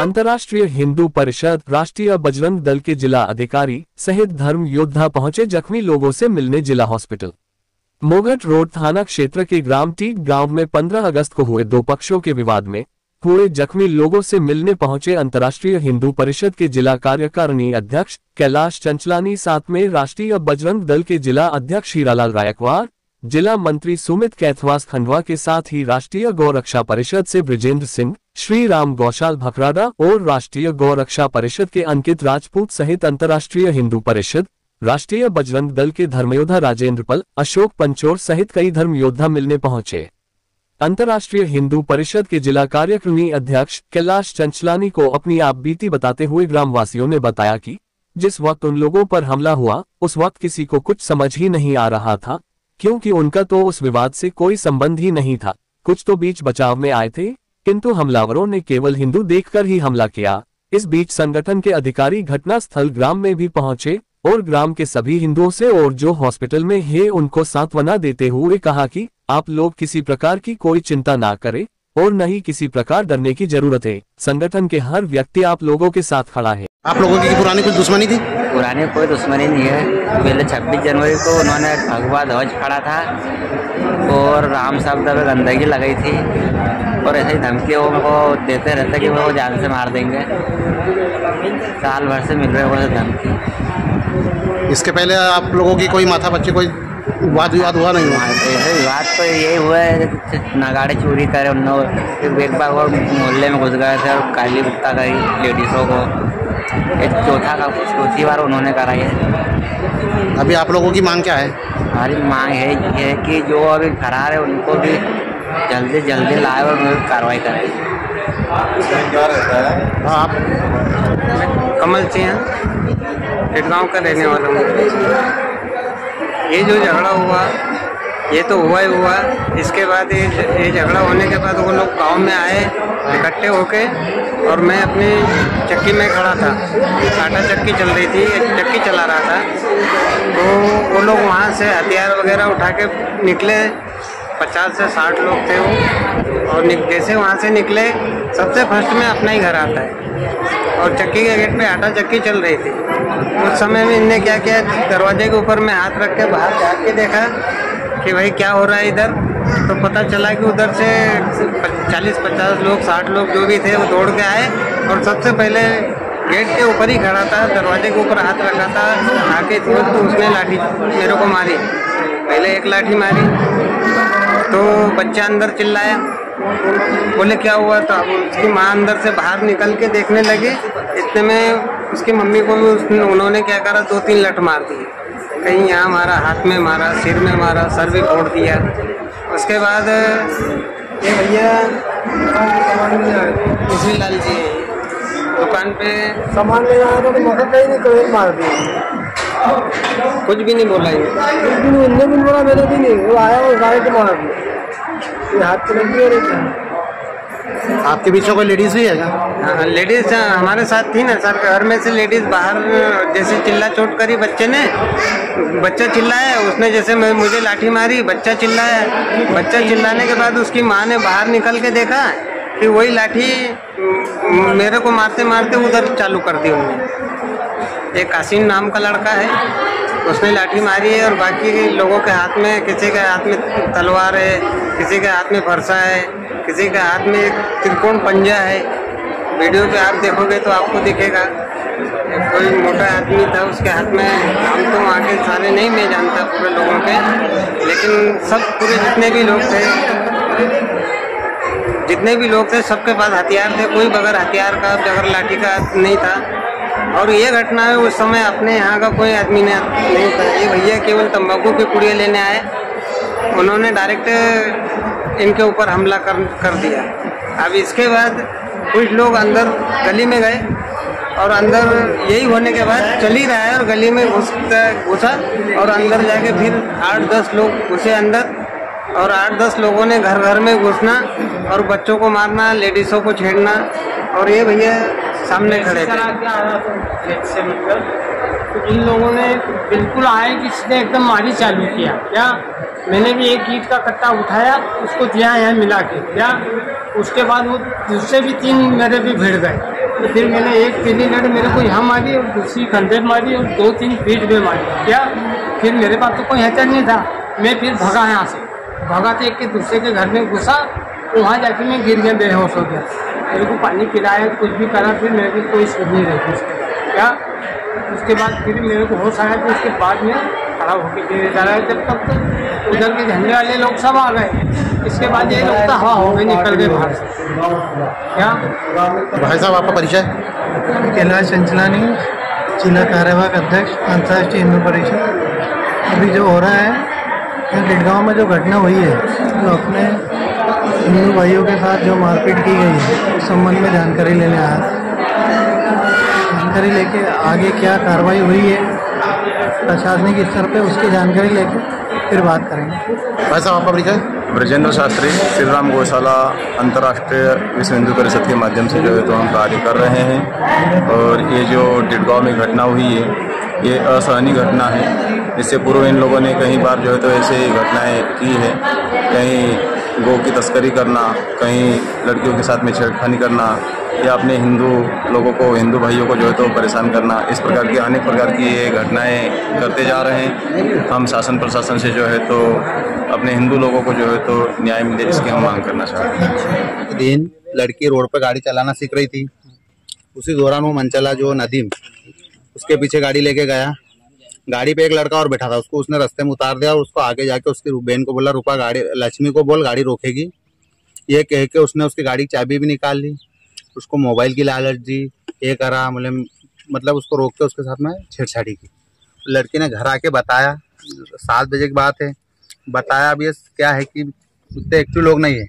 अंतर्राष्ट्रीय हिंदू परिषद, राष्ट्रीय बजरंग दल के जिला अधिकारी सहित धर्म योद्धा पहुंचे जख्मी लोगों से मिलने जिला हॉस्पिटल। मोगट रोड थाना क्षेत्र के ग्राम टीक गांव में 15 अगस्त को हुए दो पक्षों के विवाद में हुए जख्मी लोगों से मिलने पहुंचे अंतर्राष्ट्रीय हिंदू परिषद के जिला कार्यकारिणी अध्यक्ष कैलाश चंचलानी, साथ में राष्ट्रीय बजरंग दल के जिला अध्यक्ष हीरालाल रायकवार, जिला मंत्री सुमित कैथवास खंडवा के साथ ही राष्ट्रीय गौरक्षा परिषद से ब्रिजेंद्र सिंह, श्री राम गौशाल भखराड़ा और राष्ट्रीय गौरक्षा परिषद के अंकित राजपूत सहित अंतर्राष्ट्रीय हिंदू परिषद, राष्ट्रीय बजरंग दल के धर्मयोद्धा राजेंद्र पल, अशोक पंचोर सहित कई धर्म योद्धा मिलने पहुंचे। अंतर्राष्ट्रीय हिंदू परिषद के जिला कार्यकारिणी अध्यक्ष कैलाश चंचलानी को अपनी आप बीती बताते हुए ग्रामवासियों ने बताया कि जिस वक्त उन लोगों पर हमला हुआ उस वक्त किसी को कुछ समझ ही नहीं आ रहा था, क्योंकि उनका तो उस विवाद से कोई संबंध ही नहीं था। कुछ तो बीच बचाव में आए थे, किंतु हमलावरों ने केवल हिंदू देखकर ही हमला किया। इस बीच संगठन के अधिकारी घटनास्थल ग्राम में भी पहुंचे और ग्राम के सभी हिंदुओं से और जो हॉस्पिटल में है उनको सांत्वना देते हुए कहा कि आप लोग किसी प्रकार की कोई चिंता ना करें और न ही किसी प्रकार डरने की जरूरत है। संगठन के हर व्यक्ति आप लोगों के साथ खड़ा है। आप लोगों की पुरानी कुछ दुश्मनी थी? पुरानी कोई दुश्मनी नहीं है। पहले 26 जनवरी को उन्होंने भगवा ध्वज खड़ा था और राम शब्द में गंदगी लगाई थी और ऐसे ही धमकी उनको देते रहते कि वो जान से मार देंगे। साल भर से मिल रहे वो धमकी। इसके पहले आप लोगों की कोई माथा बच्चे कोई वाद विवाद हुआ नहीं हुआ? विवाद तो यही हुआ है, नगाड़े चोरी करे उन लोग। एक बार वो मोहल्ले में घुस गए थे और काली गुप्ता करी लेडीज़ों को। चौथी बार उन्होंने कराई है। अभी आप लोगों की मांग क्या है? हमारी मांग है कि जो अभी फरार है उनको भी जल्दी जल्दी लाए और कार्रवाई करें। आप कमल सिंह गाँव का रहने वाला हूँ। ये जो झगड़ा हुआ ये तो हुआ ही हुआ। इसके बाद ये झगड़ा होने के बाद वो लोग गांव में आए इकट्ठे होके और मैं अपनी चक्की में खड़ा था। आटा चक्की चल रही थी, चक्की चला रहा था, तो वो लोग वहाँ से हथियार वगैरह उठा के निकले। 50 से 60 लोग थे वो। और जैसे वहाँ से निकले सबसे फर्स्ट में अपना ही घर आता है और चक्की के गेट पे आटा चक्की चल रही थी। उस समय में इनने क्या किया, दरवाजे के ऊपर में हाथ रख के बाहर झाँक के देखा कि भाई क्या हो रहा है इधर। तो पता चला कि उधर से 40-50 लोग 60 लोग जो भी थे वो दौड़ के आए और सबसे पहले गेट के ऊपर ही खड़ा था, दरवाजे के ऊपर हाथ रखा था, आके तुरंत तो उसने लाठी मेरे को मारी। पहले एक लाठी मारी तो बच्चा अंदर चिल्लाया, बोले क्या हुआ। तो अब उसकी माँ अंदर से बाहर निकल के देखने लगी। इतने में उसकी मम्मी को भी उन्होंने क्या करा, 2-3 लठ मार दिए। कहीं यहाँ मारा, हाथ में मारा, सिर में मारा, सर भी फोड़ दिया। उसके बाद ये भैया किसी लाल जी दुकान पे सामान ले आया तो मौका कहीं नहीं, कहीं मार दिया। कुछ भी नहीं बोला, इन्हें भी बोला, मैंने भी नहीं। वो आया और गाड़ी को मार दिया, हाथ पे लगी रही। आपके बीच में कोई लेडीज भी है क्या? हाँ, लेडीज हमारे साथ थी ना सर। घर में से लेडीज बाहर जैसे चिल्ला चोट करी बच्चे ने, बच्चा चिल्लाया, उसने जैसे मुझे लाठी मारी, बच्चा चिल्लाया। बच्चा चिल्लाने के बाद उसकी माँ ने बाहर निकल के देखा कि वही लाठी मेरे को मारते मारते उधर चालू कर दी उन्होंने। एक कासिम नाम का लड़का है, उसने लाठी मारी है और बाकी लोगों के हाथ में, किसी के हाथ में तलवार है, किसी के हाथ में फरसा है, किसी के हाथ में एक त्रिकोण पंजा है। वीडियो पे आप देखोगे तो आपको दिखेगा। कोई मोटा आदमी था, उसके हाथ में, हम तो वहाँ के सारे नहीं मैं जानता पूरे लोगों के, लेकिन सब पूरे जितने भी लोग थे सबके पास हथियार थे। कोई बगैर हथियार का, बगैर लाठी का नहीं था। और ये घटना है उस समय अपने यहाँ का कोई आदमी नहीं था। ये भैया केवल तंबाकू की पुड़िया लेने आए, उन्होंने डायरेक्ट इनके ऊपर हमला कर दिया। अब इसके बाद कुछ लोग अंदर गली में गए और अंदर यही होने के बाद चल ही रहा है और गली में घुसा और अंदर जाके फिर 8-10 लोग घुसे अंदर और 8-10 लोगों ने घर घर में घुसना और बच्चों को मारना, लेडीज़ों को छेड़ना। और ये भैया सामने खड़े थे। तो इन लोगों ने बिल्कुल आए कि इसने एकदम मारी चालू किया। क्या मैंने भी एक ईंट का कट्टा उठाया, उसको दिया यहाँ मिला के। क्या उसके बाद वो दूसरे भी 3 मेरे भी भिड़ गए। तो फिर मैंने एक पीली लड़ मेरे को यहाँ मारी और दूसरी कंधे मारी और 2-3 पीठ में मारी। क्या फिर मेरे पास तो कोई हथियार नहीं था। मैं फिर भगा यहाँ से, भगा तो एक के दूसरे के घर में घुसा, वहाँ जाके मैं गिर गया, बेहोश हो गया। मेरे को पानी पिलाया, कुछ भी करा, फिर मेरे को कोई सुध नहीं रही क्या। उसके बाद फिर मेरे को होश आया, तो उसके बाद में खड़ा होकर गिरे जा रहा है। जब तक तो उधर के झंडे वाले लोग सब आ गए, इसके बाद ये लोग तो हवा हो गए, निकल गए बाहर से। क्या भाई साहब आपका परिचय? कैलाश चंचलानी, जिला कार्यवाहक अध्यक्ष अंतर्राष्ट्रीय हिंदू परिषद। अभी जो हो रहा है टिटगांव में, जो घटना हुई है, जो अपने हिंदू भाइयों के साथ जो मारपीट की गई है, उस संबंध में जानकारी लेने आया था। जानकारी लेके आगे क्या कार्रवाई हुई है प्रशासनिक स्तर पे, उसकी जानकारी लेके फिर बात करेंगे। भाई साहब आपका परिचय? ब्रजेंद्र शास्त्री, श्री राम गौशाला अंतर्राष्ट्रीय विश्व हिंदू परिषद के माध्यम से जो है तो हम कार्य कर रहे हैं। और ये जो टिटगांव में घटना हुई है, ये असहनीय घटना है। इससे पूर्व इन लोगों ने कई बार जो है तो ऐसे घटनाएं की है, कहीं गौ की तस्करी करना, कहीं लड़कियों के साथ में छेड़खानी करना, या अपने हिंदू लोगों को, हिंदू भाइयों को जो है तो परेशान करना। इस प्रकार की अनेक प्रकार की ये घटनाएं करते जा रहे हैं। हम शासन प्रशासन से जो है तो अपने हिंदू लोगों को जो है तो न्याय मिले, इसकी हम मांग करना चाहते हैं। दिन लड़की रोड पर गाड़ी चलाना सीख रही थी, उसी दौरान वो मंचला जो नदीम, उसके पीछे गाड़ी लेके गया। गाड़ी पे एक लड़का और बैठा था, उसको उसने रास्ते में उतार दिया और उसको आगे जाके उसकी बहन को बोला, रुपा गाड़ी, लक्ष्मी को बोल गाड़ी रोकेगी। ये कह के उसने उसकी गाड़ी की चाबी भी निकाल ली, उसको मोबाइल की लालच दी, ये करा, मतलब उसको रोक के उसके साथ में छेड़छाड़ी की। लड़की ने घर आके बताया, 7 बजे की बात है, बताया। अब ये क्या है कि उतने एक्टिव लोग नहीं है,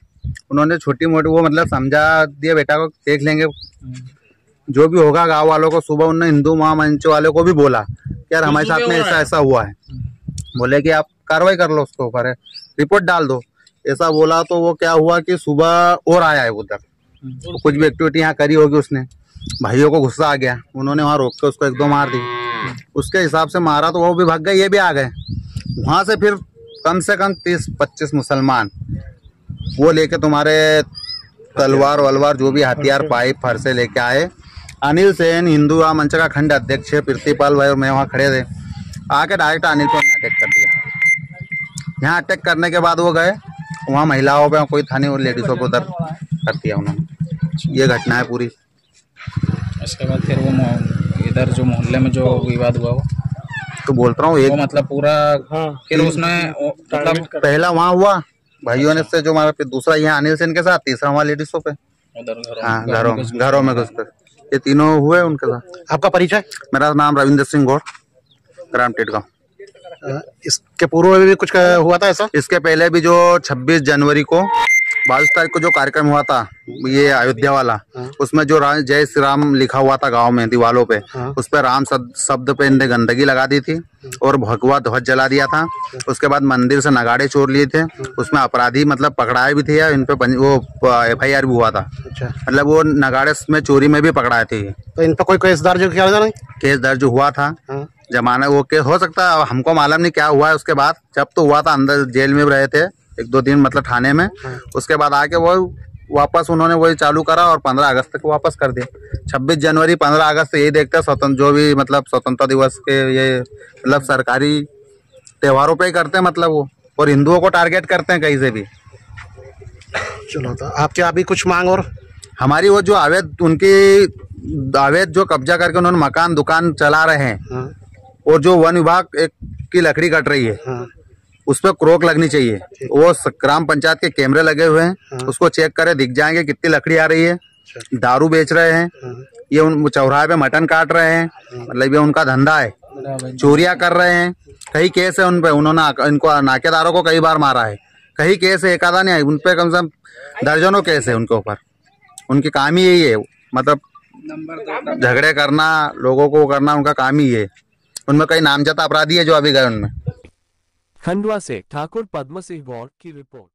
उन्होंने छोटी मोटी वो मतलब समझा दिया, बेटा को देख लेंगे जो भी होगा। गांव वालों को सुबह उन्होंने हिंदू महामंच वाले को भी बोला कि यार हमारे साथ में ऐसा ऐसा हुआ है, बोले कि आप कार्रवाई कर लो, उसके ऊपर रिपोर्ट डाल दो, ऐसा बोला। तो वो क्या हुआ कि सुबह और आया है उधर, तो कुछ भी एक्टिविटी यहाँ करी होगी उसने, भाइयों को गुस्सा आ गया, उन्होंने वहाँ रोक के उसको 1-2 मार दी। उसके हिसाब से मारा तो वो भी भाग गए, ये भी आ गए। वहाँ से फिर कम से कम 30-25 मुसलमान वो लेके तुम्हारे तलवार वलवार जो भी हथियार पाइप फरसे लेके आए। अनिल सेन हिंदू मंच का खंड अध्यक्ष है, प्रीतिपाल भाई और मैं वहाँ खड़े थे, आके डायरेक्ट अनिल पे अटैक कर दिया। यहाँ अटैक करने के बाद वो गए वहाँ महिलाओं पे, कोई था नहीं, वो लेडीजों को उधर कर दिया उन्होंने। ये घटना है पूरी। इसके बाद फिर वो इधर जो मोहल्ले में जो विवाद हुआ, वो तो बोलता हूँ एक मतलब पूरा फिर उसने मतलब पहला वहाँ हुआ भाइयों ने से जो हमारा, फिर दूसरा यहाँ अनिल सेन के साथ, तीसरा वहाँ लेडीजों पे, हाँ घरों में घुसकर, ये तीनों हुए उनके साथ। आपका परिचय? मेरा नाम रविंद्र सिंह गौड़, ग्राम टिटगांव। इसके पूर्व में भी कुछ हुआ था ऐसा? इसके पहले भी जो 26 जनवरी को 22 तारीख को जो कार्यक्रम हुआ था ये अयोध्या वाला, उसमें जो जय श्री राम लिखा हुआ था गांव में दीवालों पे, उस पर राम शब्द पे इनने गंदगी लगा दी थी और भगवा ध्वज जला दिया था। उसके बाद मंदिर से नगाड़े चोर लिए थे, उसमें अपराधी मतलब पकड़ाए भी थे, इन पे वो FIR भी हुआ था। अच्छा। मतलब वो नगाड़े में चोरी में भी पकड़ाए थे। तो इन पर कोई केस दर्ज किया नहीं? केस दर्ज हुआ था, जमाना वो केस हो सकता है, हमको मालूम नहीं क्या हुआ है उसके बाद। जब तो हुआ था अंदर जेल में रहे थे 1-2 दिन, मतलब थाने में। उसके बाद आके वो वापस उन्होंने वही चालू करा और 15 अगस्त तक वापस कर दिया। 26 जनवरी 15 अगस्त यही देखते हैं स्वतंत्र, जो भी मतलब स्वतंत्रता दिवस के ये मतलब सरकारी त्योहारों पे ही करते हैं मतलब वो, और हिंदुओं को टारगेट करते हैं कहीं से भी। चलो, तो आपके अभी कुछ मांग? और हमारी वो जो अवैध अवैध जो कब्जा करके उन्होंने मकान दुकान चला रहे हैं, और जो वन विभाग की लकड़ी कट रही है, उस पर रोक लगनी चाहिए। वो ग्राम पंचायत के कैमरे लगे हुए हैं, उसको चेक करें, दिख जाएंगे कितनी लकड़ी आ रही है। दारू बेच रहे हैं, ये उन चौराहे पे मटन काट रहे हैं, मतलब ये उनका धंधा है। चोरियां कर रहे हैं, कई केस है उन पे, उन्होंने इनको नाकेदारों को कई बार मारा है, कई केस है, एक आधा नहीं है उन पे, कम से कम दर्जनों केस है उनके ऊपर। उनकी काम ही यही है, मतलब झगड़े करना, लोगों को करना, उनका काम ही है। उनमें कई नामजद अपराधी है जो अभी गए उनमें। खंडवा से ठाकुर पद्म सिंह गौड़ की रिपोर्ट।